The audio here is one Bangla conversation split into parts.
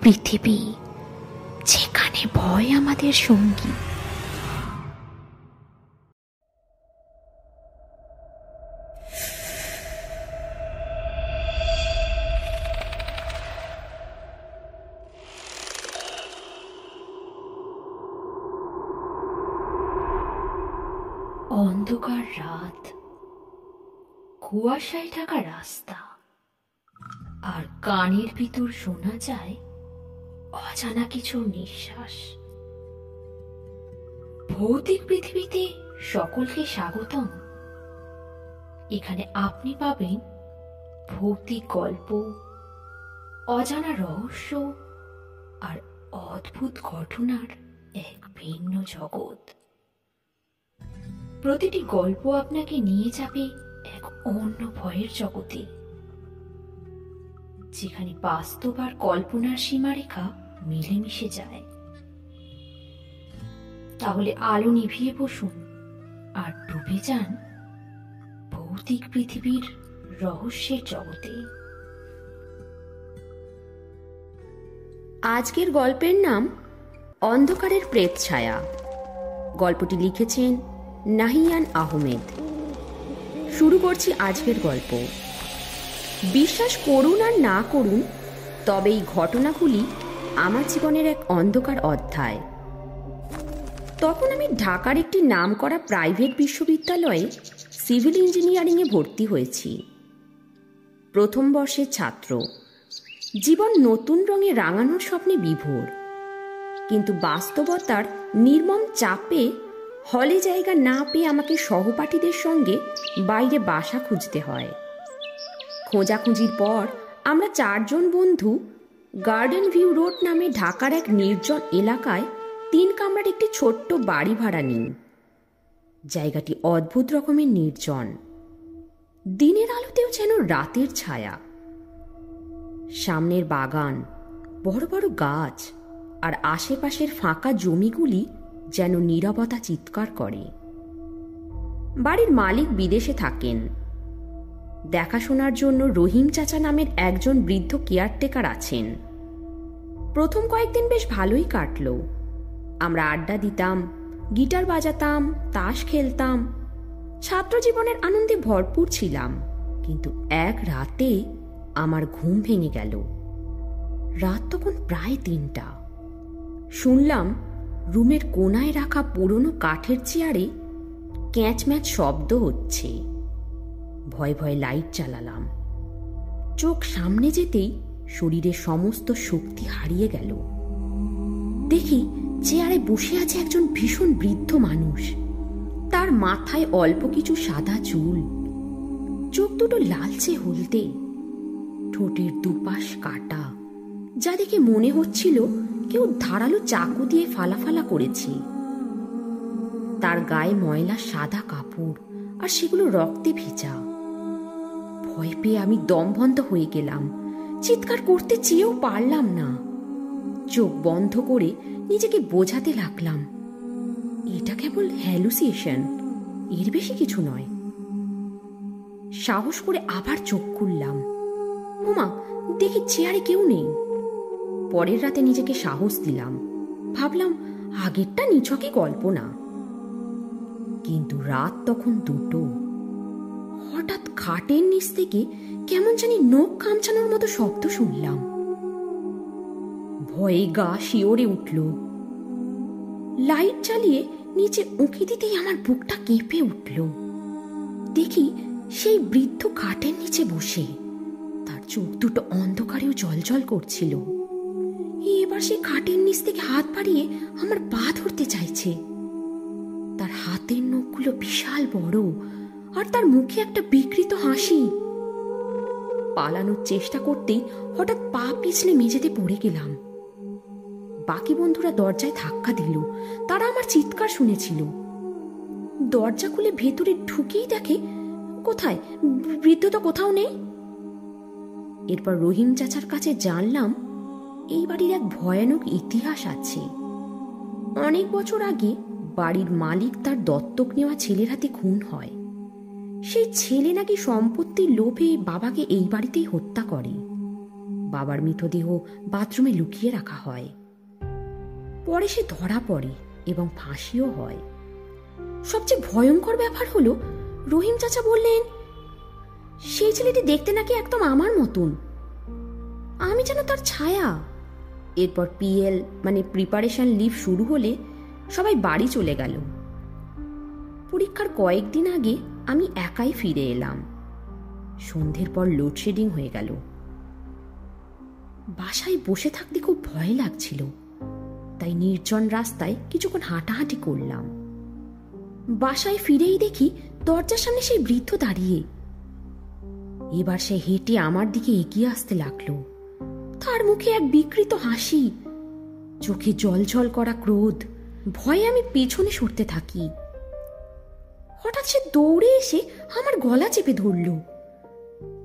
পৃথিবী যেখানে ভয় আমাদের সঙ্গী। অন্ধকার রাত, কুয়াশায় ঢাকা রাস্তা, আর কানের ভিতর শোনা যায় অজানা কিছু নিঃশ্বাস। ভৌতিক পৃথিবীতে সকলকে স্বাগতম। এখানে আপনি পাবেন ভৌতিক গল্প, অজানা রহস্য আর অদ্ভুত ঘটনার এক ভিন্ন জগৎ। প্রতিটি গল্প আপনাকে নিয়ে যাবে এক অন্য ভয়ের জগতে, যেখানে বাস্তব আর কল্পনার সীমারেখা মিলেমিশে যায়। তাহলে আলো নিভিয়ে বসুন আর ডুবে যান ভৌতিক পৃথিবীর রহস্যের জগতে। আজকের গল্পের নাম অন্ধকারের প্রেত ছায়া। গল্পটি লিখেছেন নাহিয়ান আহমেদ। শুরু করছি আজকের গল্প। বিশ্বাস করুন আর না করুন, তবে এই ঘটনাগুলি আমার জীবনের এক অন্ধকার অধ্যায়। তখন আমি ঢাকার একটি নামকরা প্রাইভেট বিশ্ববিদ্যালয়ে সিভিল ইঞ্জিনিয়ারিংয়ে ভর্তি হয়েছি। প্রথম বর্ষের ছাত্র। জীবন নতুন রঙে রাঙানোর স্বপ্নে বিভোর, কিন্তু বাস্তবতার নির্মম চাপে হলে জায়গা না পেয়ে আমাকে সহপাঠীদের সঙ্গে বাইরে বাসা খুঁজতে হয়। খোঁজাখুঁজির পর আমরা 4 জন বন্ধু গার্ডেন ভিউ রোড নামে ঢাকার এক নির্জন এলাকায় 3 কামরার একটি ছোট্ট বাড়ি ভাড়া নিই। জায়গাটি অদ্ভুত রকমের নির্জন, দিনের আলোতেও যেন রাতের ছায়া। সামনের বাগান, বড় বড় গাছ আর আশেপাশের ফাঁকা জমিগুলি যেন নীরবতা চিৎকার করে। বাড়ির মালিক বিদেশে থাকেন। দেখাশোনার জন্য রহিম চাচা নামের একজন বৃদ্ধ কেয়ারটেকার আছেন। প্রথম কয়েকদিন বেশ ভালোই কাটল। আমরা আড্ডা দিতাম, গিটার বাজাতাম, তাস খেলতাম, ছাত্র জীবনের আনন্দে ভরপুর ছিলাম। কিন্তু এক রাতে আমার ঘুম ভেঙে গেল। রাত তখন প্রায় 3টা। শুনলাম রুমের কোনায় রাখা পুরনো কাঠের চেয়ারে ক্যাঁচম্যাচ শব্দ হচ্ছে। ভয়ে ভয়ে লাইট জ্বালালাম। চোখ সামনে যেতেই শরীরের সমস্ত শক্তি হারিয়ে গেল। দেখি চেয়ারে বসে আছে একজন ভীষণ বৃদ্ধ মানুষ। তার মাথায় অল্প কিছু সাদা চুল, চোখ দুটো লালচে হলদে, ঠোঁটের দুপাশ কাটা, যা দেখে মনে হচ্ছিল কেউ ধারালো চাকু দিয়ে ফালাফালা করেছে। তার গায়ে ময়লা সাদা কাপড়, আর সেগুলো রক্তে ভেজা। ভয় পেয়ে আমি দমবন্ধ হয়ে গেলাম। চিৎকার করতে চেয়েও পারলাম না। চোখ বন্ধ করে নিজেকে বোঝাতে লাগলাম, এটা কেবল হ্যালুসিনেশন, এর বেশি কিছু নয়। সাহস করে আবার চোখ খুললাম। ওমা, দেখি চেয়ারে কেউ নেই। পরের রাতে নিজেকে সাহস দিলাম। ভাবলাম আগেরটা নিছকই কল্পনা। কিন্তু রাত তখন 2টো। হঠাৎ খাটের নিচ থেকে কেমন জানি নখ কামচানোর মতো শব্দ শুনলাম। ভয়ে গা শিওরে উঠল। লাইট জ্বালিয়ে নিচে উঁকি দিতেই আমার বুকটা কেঁপে উঠল। দেখি সেই বৃদ্ধ খাটের নিচে বসে, তার চোখ দুটো অন্ধকারেও জ্বলজ্বল করছিল। এবার সে খাটের নিচ থেকে হাত বাড়িয়ে আমার পা ধরতে চাইছে। তার হাতের নখগুলো বিশাল বড়, আর তার মুখে একটা বিকৃত হাসি। পালানোর চেষ্টা করতেই হঠাৎ পা পিছলে মেঝেতে পড়ে গেলাম। বাকি বন্ধুরা দরজায় ধাক্কা দিল। তারা আমার চিৎকার শুনেছিল। দরজা খুলে ভেতরে ঢুকেই দেখে, কোথায় বৃদ্ধ তো কোথাও নেই। এরপর রহিম চাচার কাছে জানলাম এই বাড়ির এক ভয়ানক ইতিহাস আছে। অনেক বছর আগে বাড়ির মালিক তার দত্তক নেওয়া ছেলের হাতে খুন হয়। সেই ছেলে নাকি সম্পত্তির লোভে বাবাকে এই বাড়িতেই হত্যা করে। বাবার মৃতদেহ বাথরুমে লুকিয়ে রাখা হয়। পরে সে ধরা পড়ে এবং ফাঁসিও হয়। সবচেয়ে ভয়ঙ্কর ব্যাপার হলো, রহিম চাচা বললেন সেই ছেলেটি দেখতে নাকি একদম আমার মতন, আমি যেন তার ছায়া। এরপর পিএল মানে প্রিপারেশন লিভ শুরু হলে সবাই বাড়ি চলে গেল। পরীক্ষার কয়েকদিন আগে আমি একাই ফিরে এলাম। সন্ধ্যের পর লোডশেডিং হয়ে গেল। বাসায় বসে থাকতে খুব ভয় লাগছিল, তাই নির্জন রাস্তায় কিছুক্ষণ হাঁটাহাঁটি করলাম। বাসায় ফিরেই দেখি দরজার সামনে সেই বৃদ্ধ দাঁড়িয়ে। এবার সে হেঁটে আমার দিকে এগিয়ে আসতে লাগলো। তার মুখে এক বিকৃত হাসি, চোখে জলজল করা ক্রোধ। ভয়ে আমি পেছনে সরতে থাকি। হঠাৎ সে দৌড়ে এসে আমার গলা চেপে ধরল।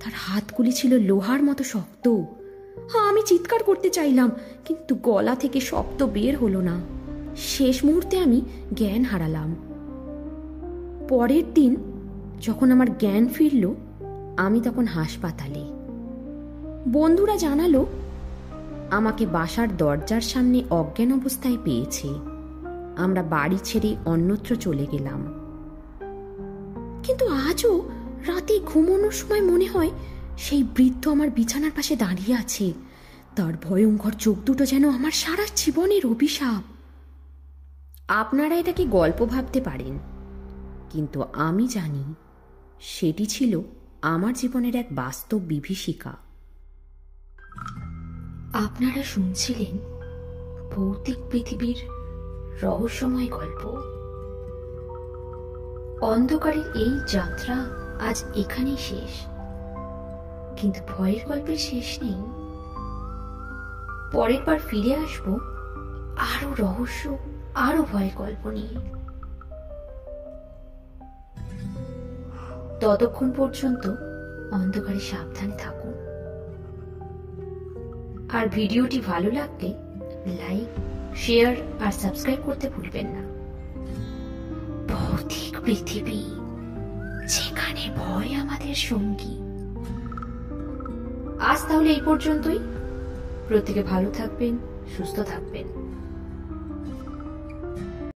তার হাতগুলি ছিল লোহার মতো শক্ত। আমি চিৎকার করতে চাইলাম, কিন্তু গলা থেকে শব্দ বের হলো না। শেষ মুহূর্তে আমি জ্ঞান হারালাম। পরের দিন যখন আমার জ্ঞান ফিরল, আমি তখন হাসপাতালে। বন্ধুরা জানালো আমাকে বাসার দরজার সামনে অজ্ঞান অবস্থায় পেয়েছে। আমরা বাড়ি ছেড়ে অন্যত্র চলে গেলাম। কিন্তু আজও রাতে ঘুমানোর সময় মনে হয় সেই বৃদ্ধ আমার বিছানার পাশে দাঁড়িয়ে আছে। তার ভয়ঙ্কর চোখ দুটো যেন আমার সারা জীবনের অভিশাপ। আপনারা এটাকে গল্প ভাবতে পারেন, কিন্তু আমি জানি সেটি ছিল আমার জীবনের এক বাস্তব বিভীষিকা। আপনারা শুনছিলেন ভৌতিক পৃথিবীর রহস্যময় গল্প। অন্ধকারের এই যাত্রা আজ এখানেই শেষ, কিন্তু ভয়ের গল্পের শেষ নেই। পরের বার ফিরে আসব আরো রহস্য, আরো ভয়ের গল্প নিয়ে। ততক্ষণ পর্যন্ত অন্ধকারে সাবধানে থাকুন। আর ভিডিওটি ভালো লাগলে লাইক, শেয়ার আর সাবস্ক্রাইব করতে ভুলবেন না। ভৌতিক পৃথিবী, যেখানে ভয় আমাদের সঙ্গী। আজ তাহলে এই পর্যন্তই। প্রত্যেকে ভালো থাকবেন, সুস্থ থাকবেন।